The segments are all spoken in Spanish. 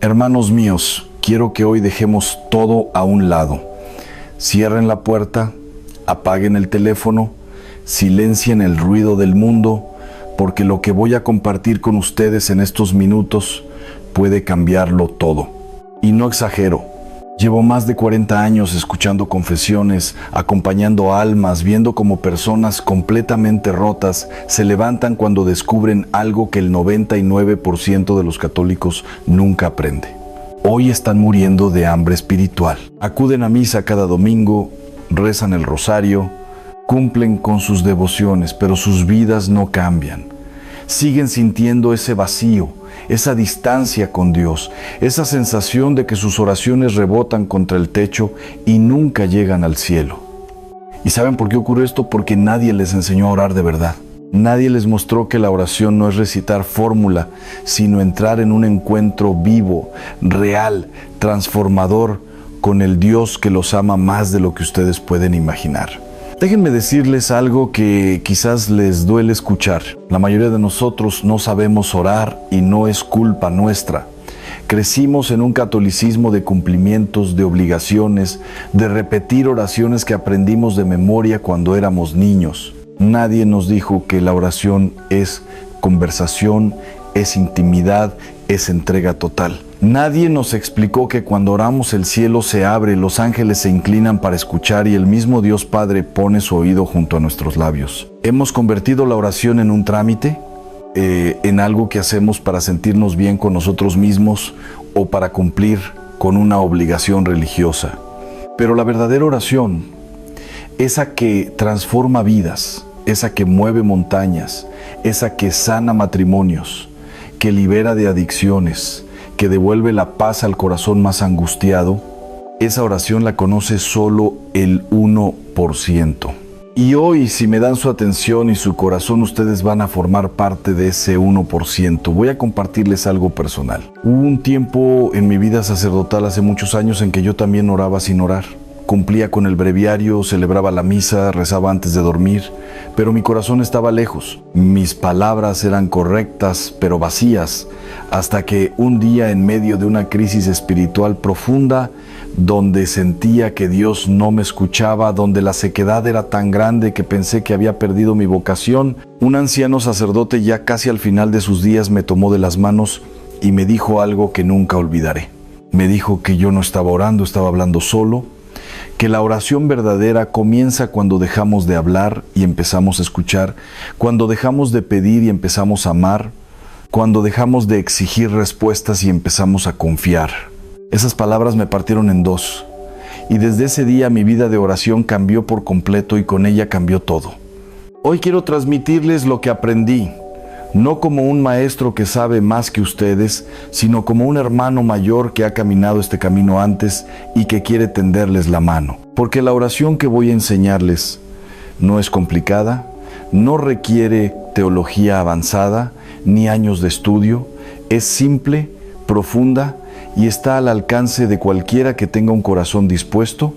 Hermanos míos, quiero que hoy dejemos todo a un lado. Cierren la puerta, apaguen el teléfono, silencien el ruido del mundo, porque lo que voy a compartir con ustedes en estos minutos puede cambiarlo todo. Y no exagero. Llevo más de 40 años escuchando confesiones, acompañando almas, viendo cómo personas completamente rotas se levantan cuando descubren algo que el 99% de los católicos nunca aprende. Hoy están muriendo de hambre espiritual. Acuden a misa cada domingo, rezan el rosario, cumplen con sus devociones, pero sus vidas no cambian. Siguen sintiendo ese vacío, esa distancia con Dios, esa sensación de que sus oraciones rebotan contra el techo y nunca llegan al cielo. ¿Y saben por qué ocurre esto? Porque nadie les enseñó a orar de verdad. Nadie les mostró que la oración no es recitar fórmula, sino entrar en un encuentro vivo, real, transformador con el Dios que los ama más de lo que ustedes pueden imaginar. Déjenme decirles algo que quizás les duele escuchar. La mayoría de nosotros no sabemos orar y no es culpa nuestra. Crecimos en un catolicismo de cumplimientos, de obligaciones, de repetir oraciones que aprendimos de memoria cuando éramos niños. Nadie nos dijo que la oración es conversación, es intimidad, es entrega total. Nadie nos explicó que cuando oramos el cielo se abre, los ángeles se inclinan para escuchar y el mismo Dios Padre pone su oído junto a nuestros labios. ¿Hemos convertido la oración en un trámite? ¿En algo que hacemos para sentirnos bien con nosotros mismos o para cumplir con una obligación religiosa? Pero la verdadera oración, esa que transforma vidas, esa que mueve montañas, esa que sana matrimonios, que libera de adicciones, que devuelve la paz al corazón más angustiado, esa oración la conoce solo el 1%. Y hoy, si me dan su atención y su corazón, ustedes van a formar parte de ese 1%. Voy a compartirles algo personal. Hubo un tiempo en mi vida sacerdotal hace muchos años en que yo también oraba sin orar. Cumplía con el breviario, celebraba la misa, rezaba antes de dormir, pero mi corazón estaba lejos. Mis palabras eran correctas, pero vacías, hasta que un día en medio de una crisis espiritual profunda, donde sentía que Dios no me escuchaba, donde la sequedad era tan grande que pensé que había perdido mi vocación, un anciano sacerdote ya casi al final de sus días me tomó de las manos y me dijo algo que nunca olvidaré. Me dijo que yo no estaba orando, estaba hablando solo, que la oración verdadera comienza cuando dejamos de hablar y empezamos a escuchar, cuando dejamos de pedir y empezamos a amar, cuando dejamos de exigir respuestas y empezamos a confiar. Esas palabras me partieron en dos, y desde ese día mi vida de oración cambió por completo y con ella cambió todo. Hoy quiero transmitirles lo que aprendí, no como un maestro que sabe más que ustedes, sino como un hermano mayor que ha caminado este camino antes y que quiere tenderles la mano. Porque la oración que voy a enseñarles no es complicada, no requiere teología avanzada ni años de estudio, es simple, profunda y está al alcance de cualquiera que tenga un corazón dispuesto,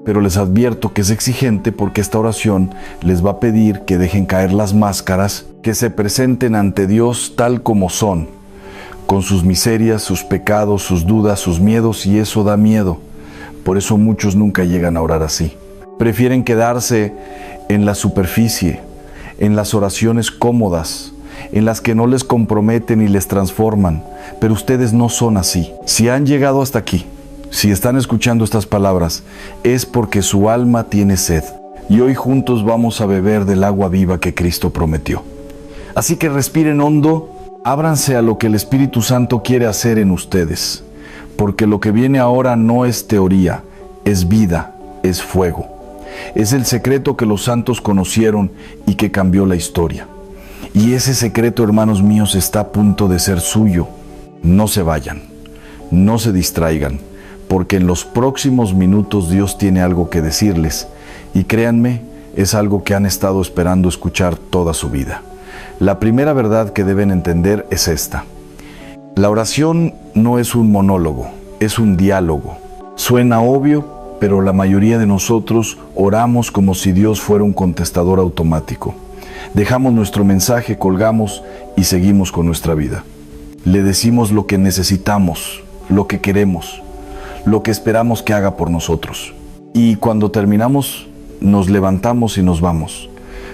pero les advierto que es exigente porque esta oración les va a pedir que dejen caer las máscaras, que se presenten ante Dios tal como son, con sus miserias, sus pecados, sus dudas, sus miedos, y eso da miedo. Por eso muchos nunca llegan a orar así. Prefieren quedarse en la superficie, en las oraciones cómodas, en las que no les comprometen y les transforman, pero ustedes no son así. Si han llegado hasta aquí, si están escuchando estas palabras, es porque su alma tiene sed, y hoy juntos vamos a beber del agua viva que Cristo prometió. Así que respiren hondo, ábranse a lo que el Espíritu Santo quiere hacer en ustedes, porque lo que viene ahora no es teoría, es vida, es fuego. Es el secreto que los santos conocieron y que cambió la historia. Y ese secreto, hermanos míos, está a punto de ser suyo. No se vayan, no se distraigan, porque en los próximos minutos Dios tiene algo que decirles, y créanme, es algo que han estado esperando escuchar toda su vida. La primera verdad que deben entender es esta: la oración no es un monólogo, es un diálogo. Suena obvio, pero la mayoría de nosotros oramos como si Dios fuera un contestador automático. Dejamos nuestro mensaje, colgamos y seguimos con nuestra vida. Le decimos lo que necesitamos, lo que queremos, lo que esperamos que haga por nosotros. Y cuando terminamos, nos levantamos y nos vamos.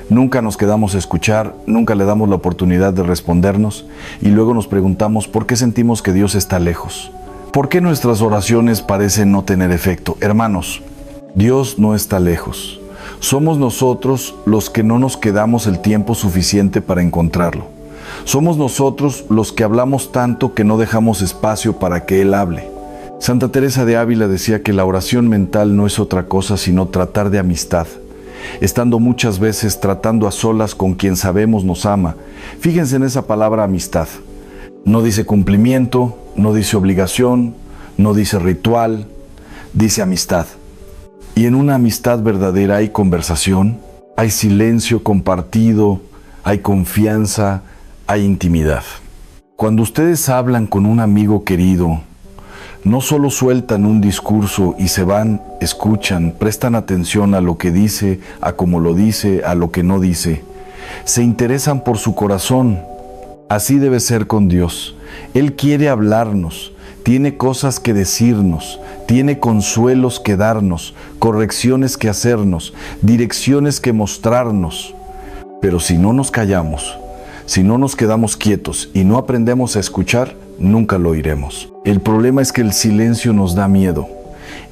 Nunca nos quedamos a escuchar, nunca le damos la oportunidad de respondernos y luego nos preguntamos por qué sentimos que Dios está lejos. ¿Por qué nuestras oraciones parecen no tener efecto? Hermanos, Dios no está lejos. Somos nosotros los que no nos quedamos el tiempo suficiente para encontrarlo. Somos nosotros los que hablamos tanto que no dejamos espacio para que Él hable. Santa Teresa de Ávila decía que la oración mental no es otra cosa sino tratar de amistad, estando muchas veces tratando a solas con quien sabemos nos ama. Fíjense en esa palabra amistad. No dice cumplimiento, no dice obligación, no dice ritual, dice amistad. Y en una amistad verdadera hay conversación, hay silencio compartido, hay confianza, hay intimidad. Cuando ustedes hablan con un amigo querido, no solo sueltan un discurso y se van, escuchan, prestan atención a lo que dice, a cómo lo dice, a lo que no dice. Se interesan por su corazón. Así debe ser con Dios. Él quiere hablarnos, tiene cosas que decirnos, tiene consuelos que darnos, correcciones que hacernos, direcciones que mostrarnos. Pero si no nos callamos, si no nos quedamos quietos y no aprendemos a escuchar, nunca lo oiremos. El problema es que el silencio nos da miedo.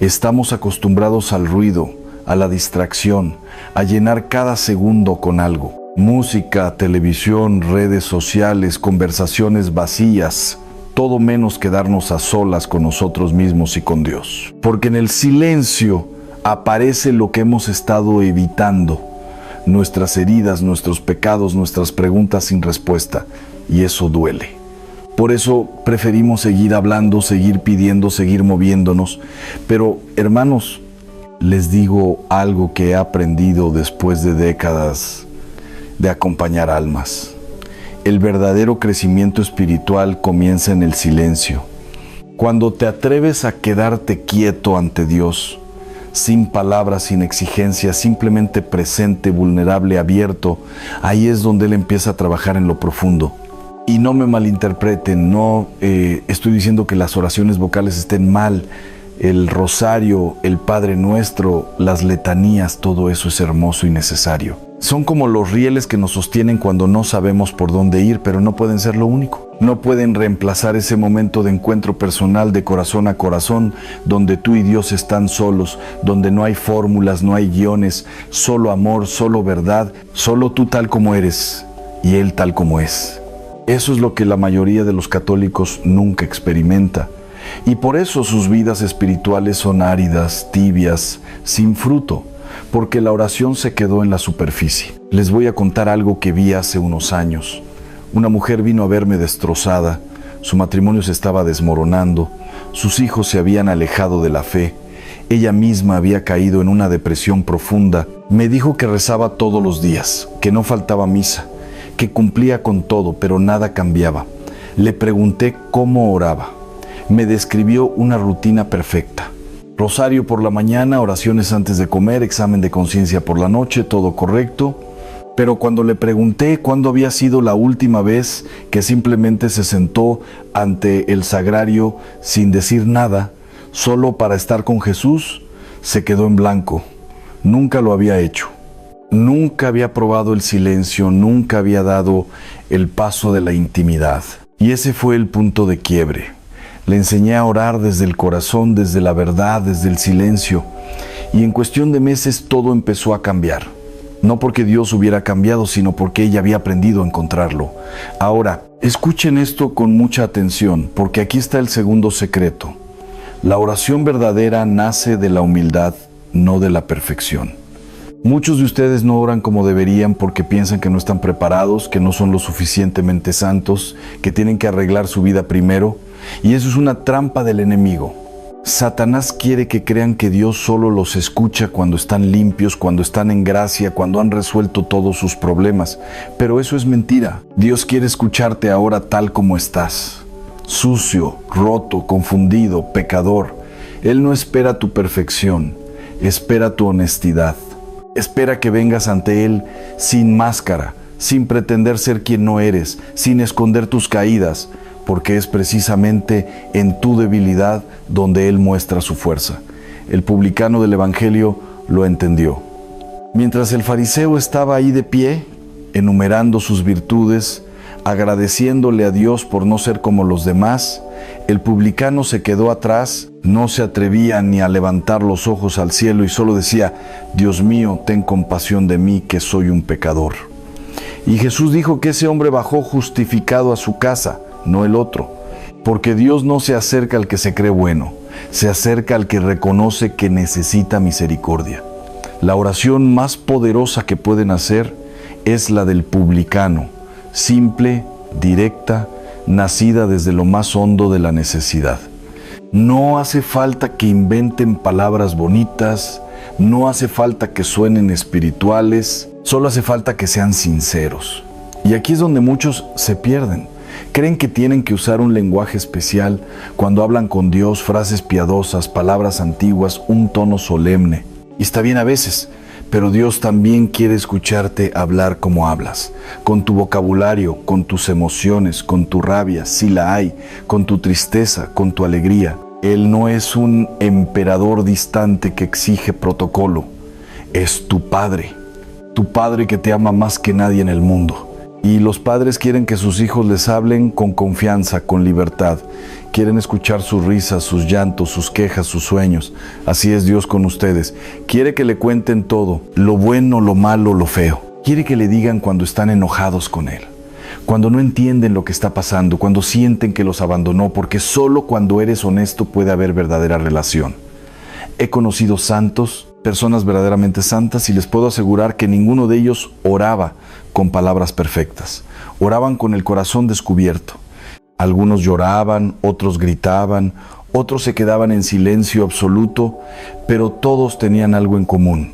Estamos acostumbrados al ruido, a la distracción, a llenar cada segundo con algo. Música, televisión, redes sociales, conversaciones vacías, todo menos quedarnos a solas con nosotros mismos y con Dios. Porque en el silencio aparece lo que hemos estado evitando, nuestras heridas, nuestros pecados, nuestras preguntas sin respuesta, y eso duele. Por eso preferimos seguir hablando, seguir pidiendo, seguir moviéndonos. Pero, hermanos, les digo algo que he aprendido después de décadas de acompañar almas. El verdadero crecimiento espiritual comienza en el silencio. Cuando te atreves a quedarte quieto ante Dios, sin palabras, sin exigencias, simplemente presente, vulnerable, abierto, ahí es donde Él empieza a trabajar en lo profundo. Y no me malinterpreten, no estoy diciendo que las oraciones vocales estén mal. El rosario, el Padre Nuestro, las letanías, todo eso es hermoso y necesario. Son como los rieles que nos sostienen cuando no sabemos por dónde ir, pero no pueden ser lo único. No pueden reemplazar ese momento de encuentro personal de corazón a corazón, donde tú y Dios están solos, donde no hay fórmulas, no hay guiones, solo amor, solo verdad, solo tú tal como eres y Él tal como es. Eso es lo que la mayoría de los católicos nunca experimenta. Y por eso sus vidas espirituales son áridas, tibias, sin fruto, porque la oración se quedó en la superficie. Les voy a contar algo que vi hace unos años. Una mujer vino a verme destrozada, su matrimonio se estaba desmoronando, sus hijos se habían alejado de la fe, ella misma había caído en una depresión profunda. Me dijo que rezaba todos los días, que no faltaba misa, que cumplía con todo, pero nada cambiaba. Le pregunté cómo oraba. Me describió una rutina perfecta. Rosario por la mañana, oraciones antes de comer, examen de conciencia por la noche, todo correcto. Pero cuando le pregunté cuándo había sido la última vez que simplemente se sentó ante el sagrario sin decir nada, solo para estar con Jesús, se quedó en blanco. Nunca lo había hecho. Nunca había probado el silencio, nunca había dado el paso de la intimidad. Y ese fue el punto de quiebre. Le enseñé a orar desde el corazón, desde la verdad, desde el silencio. Y en cuestión de meses todo empezó a cambiar. No porque Dios hubiera cambiado, sino porque ella había aprendido a encontrarlo. Ahora, escuchen esto con mucha atención, porque aquí está el segundo secreto. La oración verdadera nace de la humildad, no de la perfección. Muchos de ustedes no oran como deberían porque piensan que no están preparados, que no son lo suficientemente santos, que tienen que arreglar su vida primero. Y eso es una trampa del enemigo. Satanás quiere que crean que Dios solo los escucha cuando están limpios, cuando están en gracia, cuando han resuelto todos sus problemas. Pero eso es mentira. Dios quiere escucharte ahora tal como estás. Sucio, roto, confundido, pecador. Él no espera tu perfección, espera tu honestidad. Espera que vengas ante Él sin máscara, sin pretender ser quien no eres, sin esconder tus caídas, porque es precisamente en tu debilidad donde Él muestra su fuerza. El publicano del Evangelio lo entendió. Mientras el fariseo estaba ahí de pie, enumerando sus virtudes, agradeciéndole a Dios por no ser como los demás, el publicano se quedó atrás, no se atrevía ni a levantar los ojos al cielo y solo decía: Dios mío, ten compasión de mí, que soy un pecador. Y Jesús dijo que ese hombre bajó justificado a su casa, no el otro, porque Dios no se acerca al que se cree bueno, se acerca al que reconoce que necesita misericordia. La oración más poderosa que pueden hacer es la del publicano, simple, directa, nacida desde lo más hondo de la necesidad. No hace falta que inventen palabras bonitas, no hace falta que suenen espirituales, solo hace falta que sean sinceros. Y aquí es donde muchos se pierden. Creen que tienen que usar un lenguaje especial cuando hablan con Dios, frases piadosas, palabras antiguas, un tono solemne. Y está bien a veces, pero Dios también quiere escucharte hablar como hablas, con tu vocabulario, con tus emociones, con tu rabia, si la hay, con tu tristeza, con tu alegría. Él no es un emperador distante que exige protocolo, es tu Padre que te ama más que nadie en el mundo. Y los padres quieren que sus hijos les hablen con confianza, con libertad. Quieren escuchar sus risas, sus llantos, sus quejas, sus sueños. Así es Dios con ustedes. Quiere que le cuenten todo, lo bueno, lo malo, lo feo. Quiere que le digan cuando están enojados con Él, cuando no entienden lo que está pasando, cuando sienten que los abandonó, porque solo cuando eres honesto puede haber verdadera relación. He conocido santos, personas verdaderamente santas, y les puedo asegurar que ninguno de ellos oraba con palabras perfectas. Oraban con el corazón descubierto. Algunos lloraban, otros gritaban, otros se quedaban en silencio absoluto, pero todos tenían algo en común.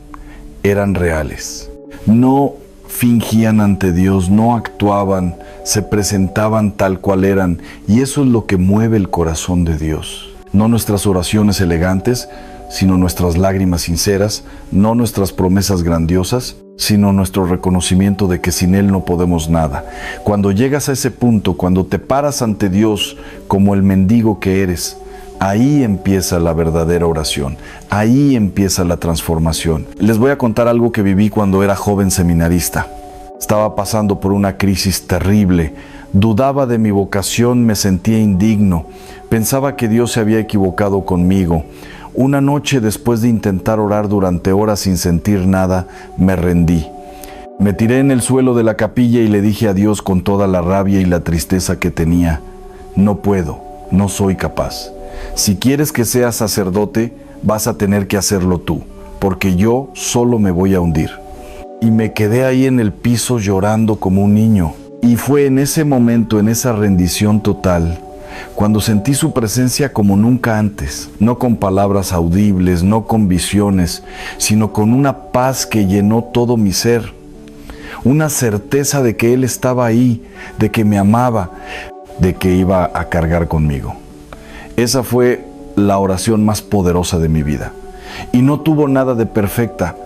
Eran reales. No fingían ante Dios, no actuaban, se presentaban tal cual eran, y eso es lo que mueve el corazón de Dios. No nuestras oraciones elegantes, sino nuestras lágrimas sinceras, no nuestras promesas grandiosas, sino nuestro reconocimiento de que sin Él no podemos nada. Cuando llegas a ese punto, cuando te paras ante Dios como el mendigo que eres, ahí empieza la verdadera oración, ahí empieza la transformación. Les voy a contar algo que viví cuando era joven seminarista. Estaba pasando por una crisis terrible, dudaba de mi vocación, me sentía indigno, pensaba que Dios se había equivocado conmigo. Una noche, después de intentar orar durante horas sin sentir nada, me rendí. Me tiré en el suelo de la capilla y le dije a Dios con toda la rabia y la tristeza que tenía: no puedo, no soy capaz. Si quieres que seas sacerdote, vas a tener que hacerlo tú, porque yo solo me voy a hundir. Y me quedé ahí en el piso llorando como un niño. Y fue en ese momento, en esa rendición total, cuando sentí su presencia como nunca antes, no con palabras audibles, no con visiones, sino con una paz que llenó todo mi ser, una certeza de que Él estaba ahí, de que me amaba, de que iba a cargar conmigo. Esa fue la oración más poderosa de mi vida, y no tuvo nada de perfecta,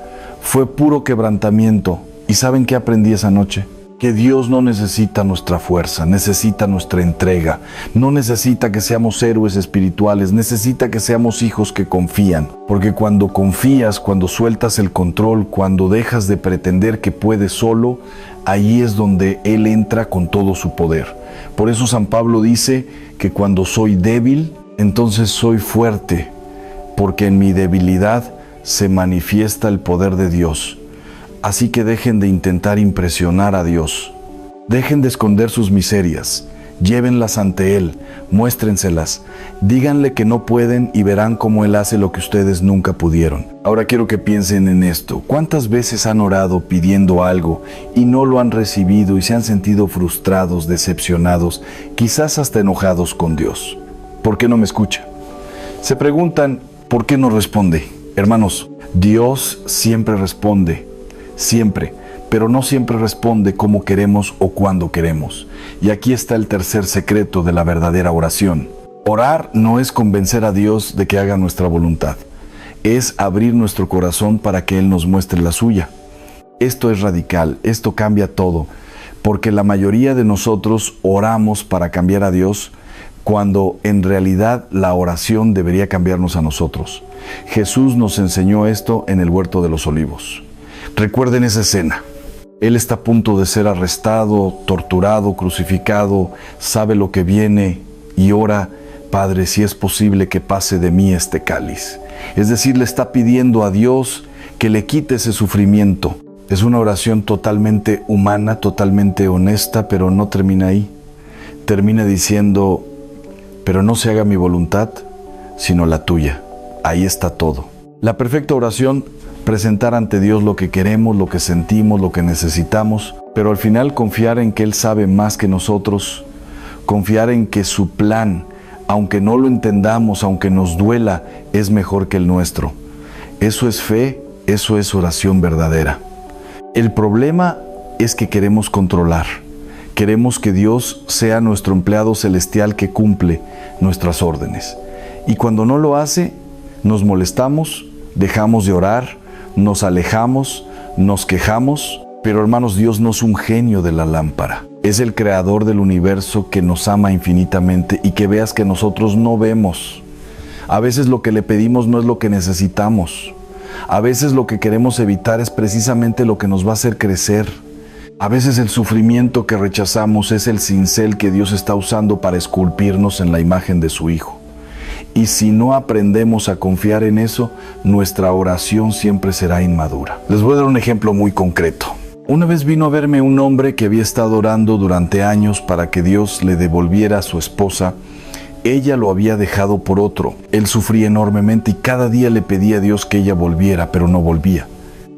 fue puro quebrantamiento. ¿Y saben qué aprendí esa noche? Que Dios no necesita nuestra fuerza, necesita nuestra entrega. No necesita que seamos héroes espirituales, necesita que seamos hijos que confían. Porque cuando confías, cuando sueltas el control, cuando dejas de pretender que puedes solo, ahí es donde Él entra con todo su poder. Por eso San Pablo dice que cuando soy débil, entonces soy fuerte, porque en mi debilidad se manifiesta el poder de Dios. Así que dejen de intentar impresionar a Dios. Dejen de esconder sus miserias. Llévenlas ante Él, muéstrenselas. Díganle que no pueden y verán cómo Él hace lo que ustedes nunca pudieron. Ahora quiero que piensen en esto. ¿Cuántas veces han orado pidiendo algo y no lo han recibido y se han sentido frustrados, decepcionados, quizás hasta enojados con Dios? ¿Por qué no me escucha? Se preguntan, ¿por qué no responde? Hermanos, Dios siempre responde. Siempre, pero no siempre responde como queremos o cuando queremos. Y aquí está el tercer secreto de la verdadera oración. Orar no es convencer a Dios de que haga nuestra voluntad. Es abrir nuestro corazón para que Él nos muestre la suya. Esto es radical, esto cambia todo, porque la mayoría de nosotros oramos para cambiar a Dios, cuando en realidad la oración debería cambiarnos a nosotros. Jesús nos enseñó esto en el Huerto de los Olivos. Recuerden esa escena. Él está a punto de ser arrestado, torturado, crucificado, sabe lo que viene y ora: Padre, si es posible que pase de mí este cáliz. Es decir, le está pidiendo a Dios que le quite ese sufrimiento. Es una oración totalmente humana, totalmente honesta, pero no termina ahí. Termina diciendo: pero no se haga mi voluntad, sino la tuya. Ahí está todo. La perfecta oración: presentar ante Dios lo que queremos, lo que sentimos, lo que necesitamos, pero al final confiar en que Él sabe más que nosotros, confiar en que su plan, aunque no lo entendamos, aunque nos duela, es mejor que el nuestro. Eso es fe, eso es oración verdadera. El problema es que queremos controlar. Queremos que Dios sea nuestro empleado celestial que cumple nuestras órdenes. Y cuando no lo hace, nos molestamos, dejamos de orar, nos alejamos, nos quejamos. Pero hermanos, Dios no es un genio de la lámpara. Es el creador del universo que nos ama infinitamente y que veas que nosotros no vemos. A veces lo que le pedimos no es lo que necesitamos. A veces lo que queremos evitar es precisamente lo que nos va a hacer crecer. A veces el sufrimiento que rechazamos es el cincel que Dios está usando para esculpirnos en la imagen de su Hijo. Y si no aprendemos a confiar en eso, nuestra oración siempre será inmadura. Les voy a dar un ejemplo muy concreto. Una vez vino a verme un hombre que había estado orando durante años para que Dios le devolviera a su esposa. Ella lo había dejado por otro. Él sufría enormemente y cada día le pedía a Dios que ella volviera, pero no volvía.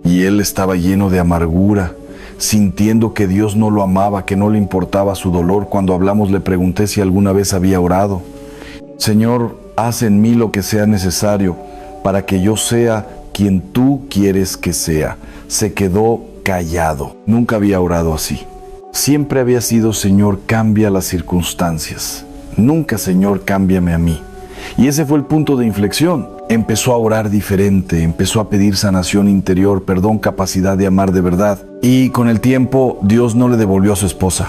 Y él estaba lleno de amargura, sintiendo que Dios no lo amaba, que no le importaba su dolor. Cuando hablamos le pregunté si alguna vez había orado. Señor, haz en mí lo que sea necesario para que yo sea quien tú quieres que sea. Se quedó callado. Nunca había orado así. Siempre había sido: Señor, cambia las circunstancias. Nunca: Señor, cámbiame a mí. Y ese fue el punto de inflexión. Empezó a orar diferente, empezó a pedir sanación interior, perdón, capacidad de amar de verdad. Y con el tiempo Dios no le devolvió a su esposa,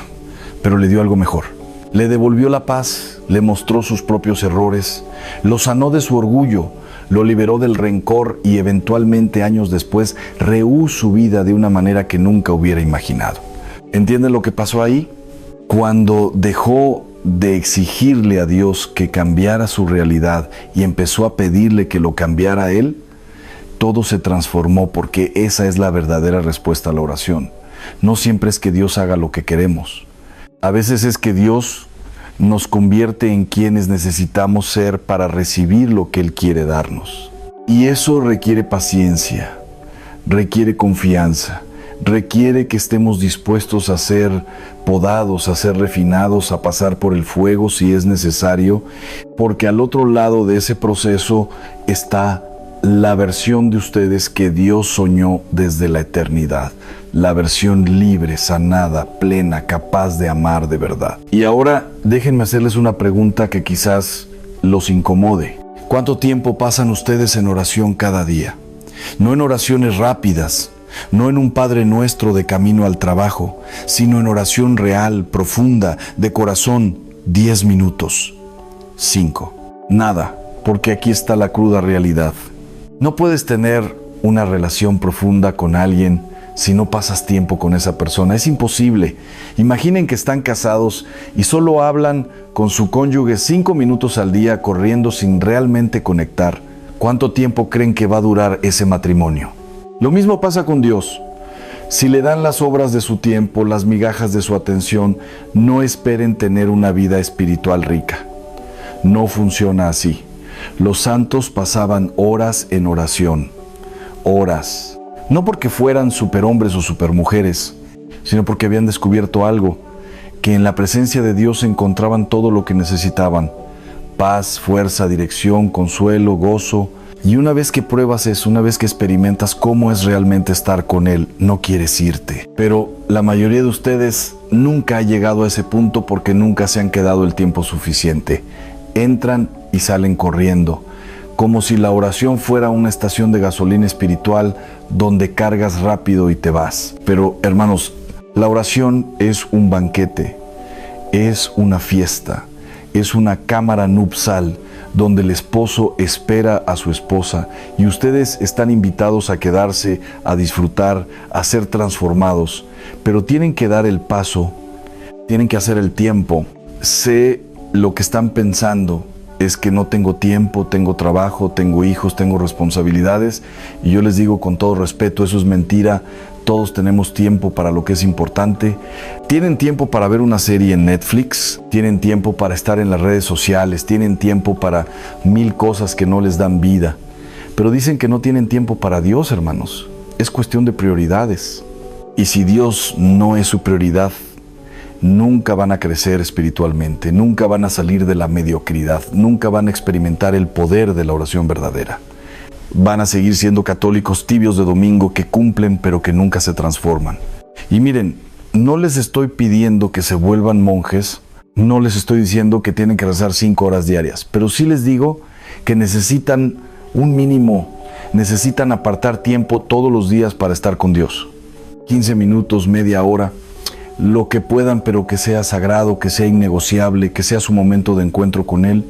pero le dio algo mejor. Le devolvió la paz, le mostró sus propios errores, lo sanó de su orgullo, lo liberó del rencor y eventualmente años después rehubo su vida de una manera que nunca hubiera imaginado. ¿Entienden lo que pasó ahí? Cuando dejó de exigirle a Dios que cambiara su realidad y empezó a pedirle que lo cambiara a Él, todo se transformó, porque esa es la verdadera respuesta a la oración. No siempre es que Dios haga lo que queremos. A veces es que Dios nos convierte en quienes necesitamos ser para recibir lo que Él quiere darnos. Y eso requiere paciencia, requiere confianza, requiere que estemos dispuestos a ser podados, a ser refinados, a pasar por el fuego si es necesario, porque al otro lado de ese proceso está la versión de ustedes que Dios soñó desde la eternidad, la versión libre, sanada, plena, capaz de amar de verdad. Y ahora déjenme hacerles una pregunta que quizás los incomode. ¿Cuánto tiempo pasan ustedes en oración cada día? No en oraciones rápidas, no en un Padre Nuestro de camino al trabajo, sino en oración real, profunda, de corazón. 10 minutos, 5, nada, porque aquí está la cruda realidad. No puedes tener una relación profunda con alguien si no pasas tiempo con esa persona. Es imposible. Imaginen que están casados y solo hablan con su cónyuge 5 minutos al día corriendo sin realmente conectar. ¿Cuánto tiempo creen que va a durar ese matrimonio? Lo mismo pasa con Dios. Si le dan las obras de su tiempo, las migajas de su atención, no esperen tener una vida espiritual rica. No funciona así. Los santos pasaban horas en oración. Horas. No porque fueran superhombres o supermujeres, sino porque habían descubierto algo, que en la presencia de Dios encontraban todo lo que necesitaban: paz, fuerza, dirección, consuelo, gozo. Y una vez que pruebas eso, una vez que experimentas cómo es realmente estar con Él, no quieres irte. Pero la mayoría de ustedes nunca ha llegado a ese punto porque nunca se han quedado el tiempo suficiente. Entran y salen corriendo, como si la oración fuera una estación de gasolina espiritual donde cargas rápido y te vas. Pero hermanos, La oración es un banquete, es una fiesta, es una cámara nupcial donde el esposo espera a su esposa y ustedes están invitados a quedarse, a disfrutar, a ser transformados, pero tienen que dar el paso, tienen que hacer el tiempo. Sé lo que están pensando es que no tengo tiempo, tengo trabajo, tengo hijos, tengo responsabilidades, y yo les digo con todo respeto, eso es mentira. Todos tenemos tiempo para lo que es importante. Tienen tiempo para ver una serie en Netflix, tienen tiempo para estar en las redes sociales, tienen tiempo para 1000 cosas que no les dan vida. Pero dicen que no tienen tiempo para Dios, hermanos. Es cuestión de prioridades. Y si Dios no es su prioridad, nunca van a crecer espiritualmente, nunca van a salir de la mediocridad, nunca van a experimentar el poder de la oración verdadera. Van a seguir siendo católicos tibios de domingo que cumplen pero que nunca se transforman. Y miren, no les estoy pidiendo que se vuelvan monjes, no les estoy diciendo que tienen que rezar 5 horas diarias, pero sí les digo que necesitan un mínimo, necesitan apartar tiempo todos los días para estar con Dios. 15 minutos, media hora, lo que puedan, pero que sea sagrado, que sea innegociable, que sea su momento de encuentro con Él,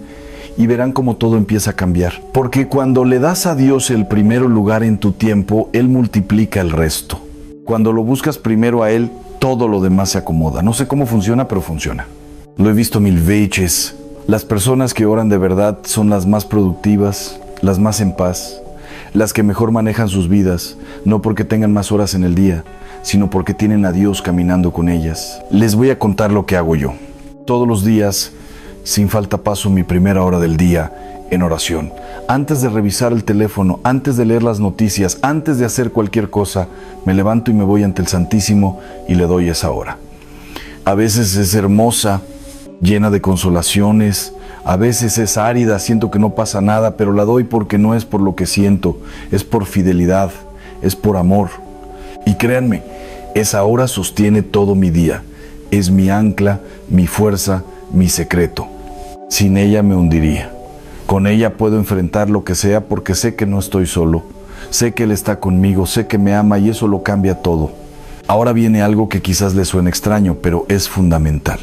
y verán cómo todo empieza a cambiar. Porque cuando le das a Dios el primer lugar en tu tiempo, Él multiplica el resto. Cuando lo buscas primero a Él, todo lo demás se acomoda. No sé cómo funciona, pero funciona. Lo he visto 1000 veces. Las personas que oran de verdad son las más productivas, las más en paz, las que mejor manejan sus vidas, no porque tengan más horas en el día, sino porque tienen a Dios caminando con ellas. Les voy a contar lo que hago yo. Todos los días, sin falta, paso mi primera hora del día en oración. Antes de revisar el teléfono, antes de leer las noticias, antes de hacer cualquier cosa, me levanto y me voy ante el Santísimo y le doy esa hora. A veces es hermosa, llena de consolaciones, a veces es árida, siento que no pasa nada, pero la doy porque no es por lo que siento, es por fidelidad, es por amor. Y créanme, esa hora sostiene todo mi día. Es mi ancla, mi fuerza, mi secreto. Sin ella me hundiría. Con ella puedo enfrentar lo que sea porque sé que no estoy solo. Sé que Él está conmigo, sé que me ama y eso lo cambia todo. Ahora viene algo que quizás les suene extraño, pero es fundamental.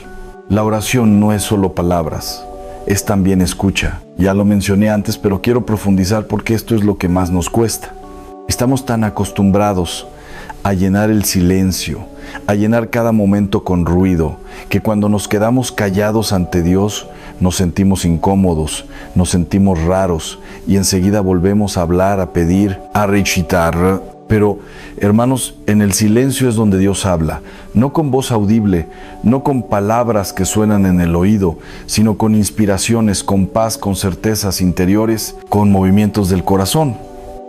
La oración no es solo palabras, es también escucha. Ya lo mencioné antes, pero quiero profundizar porque esto es lo que más nos cuesta. Estamos tan acostumbrados a llenar el silencio, a llenar cada momento con ruido, que cuando nos quedamos callados ante Dios, nos sentimos incómodos, nos sentimos raros y enseguida volvemos a hablar, a pedir, a recitar. Pero, hermanos, en el silencio es donde Dios habla, no con voz audible, no con palabras que suenan en el oído, sino con inspiraciones, con paz, con certezas interiores, con movimientos del corazón.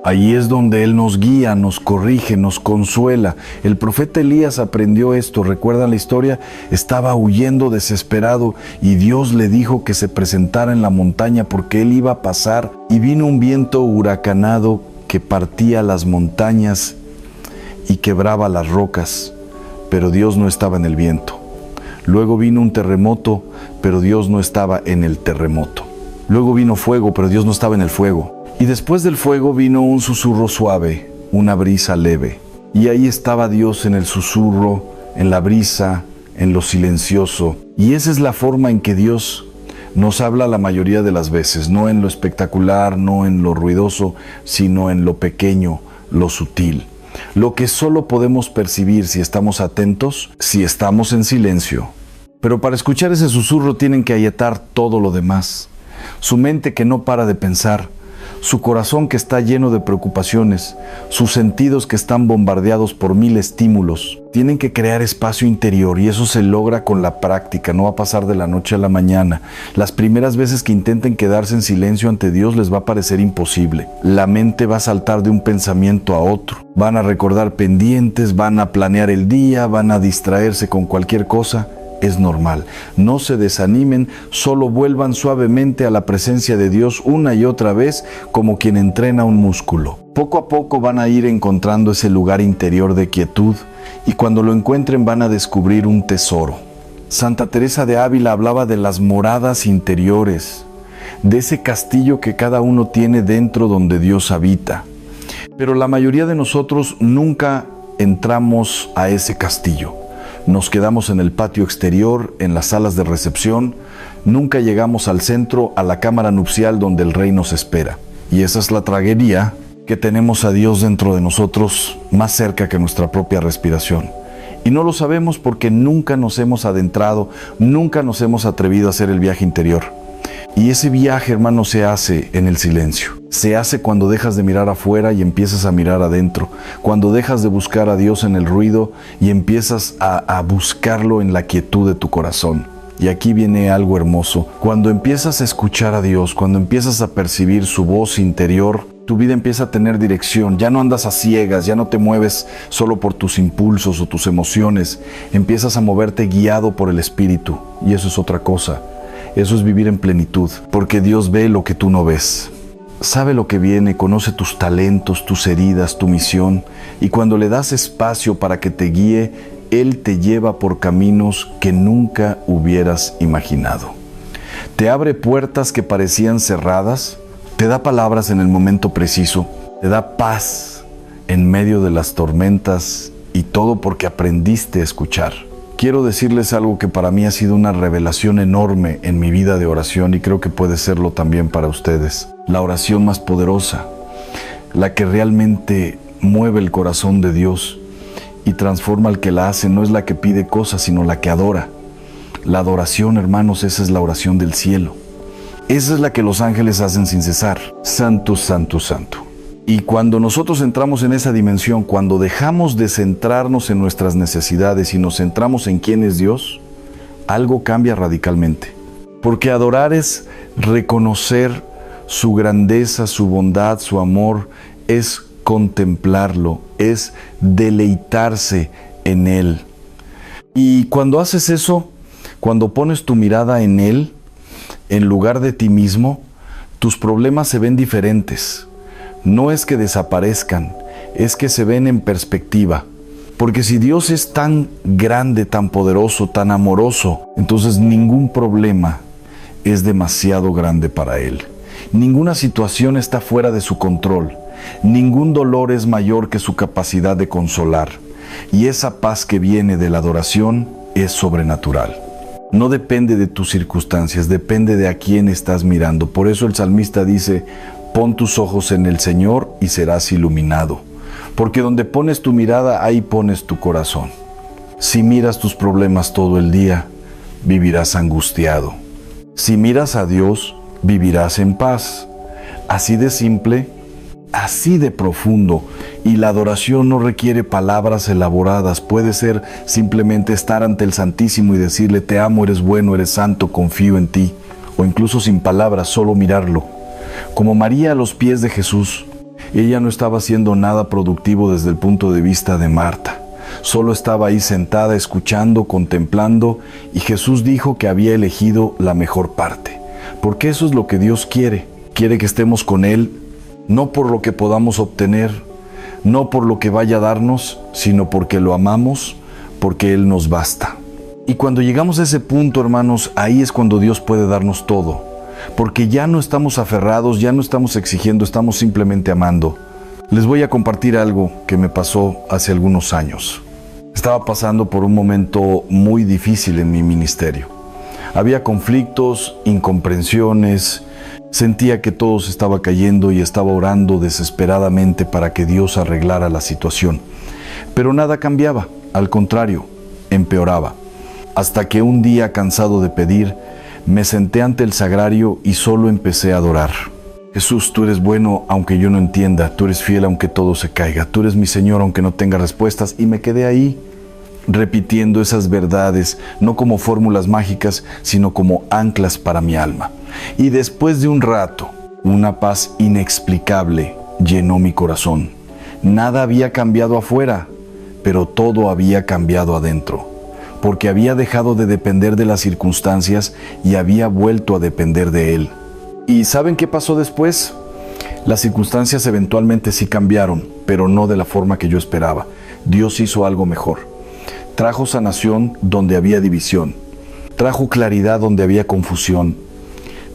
Ahí es donde Él nos guía, nos corrige, nos consuela. El profeta Elías aprendió esto. ¿Recuerdan la historia? Estaba huyendo desesperado y Dios le dijo que se presentara en la montaña porque él iba a pasar. Y vino un viento huracanado que partía las montañas y quebraba las rocas. Pero Dios no estaba en el viento. Luego vino un terremoto, pero Dios no estaba en el terremoto. Luego vino fuego, pero Dios no estaba en el fuego. Y después del fuego vino un susurro suave, una brisa leve. Y ahí estaba Dios en el susurro, en la brisa, en lo silencioso. Y esa es la forma en que Dios nos habla la mayoría de las veces, no en lo espectacular, no en lo ruidoso, sino en lo pequeño, lo sutil. Lo que solo podemos percibir si estamos atentos, si estamos en silencio. Pero para escuchar ese susurro tienen que ayetar todo lo demás. Su mente que no para de pensar, su corazón que está lleno de preocupaciones, sus sentidos que están bombardeados por 1000 estímulos. Tienen que crear espacio interior y eso se logra con la práctica, no va a pasar de la noche a la mañana. Las primeras veces que intenten quedarse en silencio ante Dios les va a parecer imposible. La mente va a saltar de un pensamiento a otro. Van a recordar pendientes, van a planear el día, van a distraerse con cualquier cosa. Es normal. No se desanimen, solo vuelvan suavemente a la presencia de Dios una y otra vez como quien entrena un músculo. Poco a poco van a ir encontrando ese lugar interior de quietud y cuando lo encuentren van a descubrir un tesoro. Santa Teresa de Ávila hablaba de las moradas interiores, de ese castillo que cada uno tiene dentro donde Dios habita. Pero la mayoría de nosotros nunca entramos a ese castillo. Nos quedamos en el patio exterior, en las salas de recepción. Nunca llegamos al centro, a la cámara nupcial donde el rey nos espera. Y esa es la tragedia, que tenemos a Dios dentro de nosotros, más cerca que nuestra propia respiración. Y no lo sabemos porque nunca nos hemos adentrado, nunca nos hemos atrevido a hacer el viaje interior. Y ese viaje, hermano, se hace en el silencio. Se hace cuando dejas de mirar afuera y empiezas a mirar adentro. Cuando dejas de buscar a Dios en el ruido y empiezas a buscarlo en la quietud de tu corazón. Y aquí viene algo hermoso. Cuando empiezas a escuchar a Dios, cuando empiezas a percibir su voz interior, tu vida empieza a tener dirección. Ya no andas a ciegas, ya no te mueves solo por tus impulsos o tus emociones. Empiezas a moverte guiado por el Espíritu. Y eso es otra cosa. Eso es vivir en plenitud, porque Dios ve lo que tú no ves. Sabe lo que viene, conoce tus talentos, tus heridas, tu misión. Y cuando le das espacio para que te guíe, Él te lleva por caminos que nunca hubieras imaginado. Te abre puertas que parecían cerradas, te da palabras en el momento preciso, te da paz en medio de las tormentas y todo porque aprendiste a escuchar. Quiero decirles algo que para mí ha sido una revelación enorme en mi vida de oración y creo que puede serlo también para ustedes. La oración más poderosa, la que realmente mueve el corazón de Dios y transforma al que la hace, no es la que pide cosas, sino la que adora. La adoración, hermanos, esa es la oración del cielo. Esa es la que los ángeles hacen sin cesar. Santo, santo, santo. Y cuando nosotros entramos en esa dimensión, cuando dejamos de centrarnos en nuestras necesidades y nos centramos en quién es Dios, algo cambia radicalmente. Porque adorar es reconocer su grandeza, su bondad, su amor, es contemplarlo, es deleitarse en Él. Y cuando haces eso, cuando pones tu mirada en Él, en lugar de ti mismo, tus problemas se ven diferentes. No es que desaparezcan, es que se ven en perspectiva. Porque si Dios es tan grande, tan poderoso, tan amoroso, entonces ningún problema es demasiado grande para Él. Ninguna situación está fuera de su control. Ningún dolor es mayor que su capacidad de consolar. Y esa paz que viene de la adoración es sobrenatural. No depende de tus circunstancias, depende de a quién estás mirando. Por eso el salmista dice: pon tus ojos en el Señor y serás iluminado. Porque donde pones tu mirada, ahí pones tu corazón. Si miras tus problemas todo el día, vivirás angustiado. Si miras a Dios, vivirás en paz. Así de simple, así de profundo. Y la adoración no requiere palabras elaboradas. Puede ser simplemente estar ante el Santísimo y decirle: te amo, eres bueno, eres santo, confío en ti. O incluso sin palabras, solo mirarlo. Como María a los pies de Jesús, ella no estaba haciendo nada productivo desde el punto de vista de Marta. Solo estaba ahí sentada, escuchando, contemplando, y Jesús dijo que había elegido la mejor parte. Porque eso es lo que Dios quiere. Quiere que estemos con Él, no por lo que podamos obtener, no por lo que vaya a darnos, sino porque lo amamos, porque Él nos basta. Y cuando llegamos a ese punto, hermanos, ahí es cuando Dios puede darnos todo. Porque ya no estamos aferrados, ya no estamos exigiendo, estamos simplemente amando. Les voy a compartir algo que me pasó hace algunos años. Estaba pasando por un momento muy difícil en mi ministerio. Había conflictos, incomprensiones, sentía que todo se estaba cayendo y estaba orando desesperadamente para que Dios arreglara la situación. Pero nada cambiaba, al contrario, empeoraba. Hasta que un día, cansado de pedir, me senté ante el sagrario y solo empecé a adorar. Jesús, tú eres bueno aunque yo no entienda, tú eres fiel aunque todo se caiga, tú eres mi Señor aunque no tenga respuestas. Y me quedé ahí, repitiendo esas verdades, no como fórmulas mágicas, sino como anclas para mi alma. Y después de un rato, una paz inexplicable llenó mi corazón. Nada había cambiado afuera, pero todo había cambiado adentro. Porque había dejado de depender de las circunstancias y había vuelto a depender de Él. ¿Y saben qué pasó después? Las circunstancias eventualmente sí cambiaron, pero no de la forma que yo esperaba. Dios hizo algo mejor. Trajo sanación donde había división. Trajo claridad donde había confusión.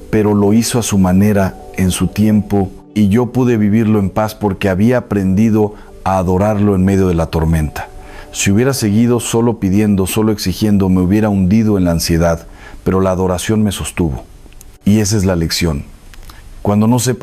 Pero lo hizo a su manera, en su tiempo, y yo pude vivirlo en paz porque había aprendido a adorarlo en medio de la tormenta. Si hubiera seguido solo pidiendo, solo exigiendo, me hubiera hundido en la ansiedad, pero la adoración me sostuvo. Y esa es la lección. Cuando no sepas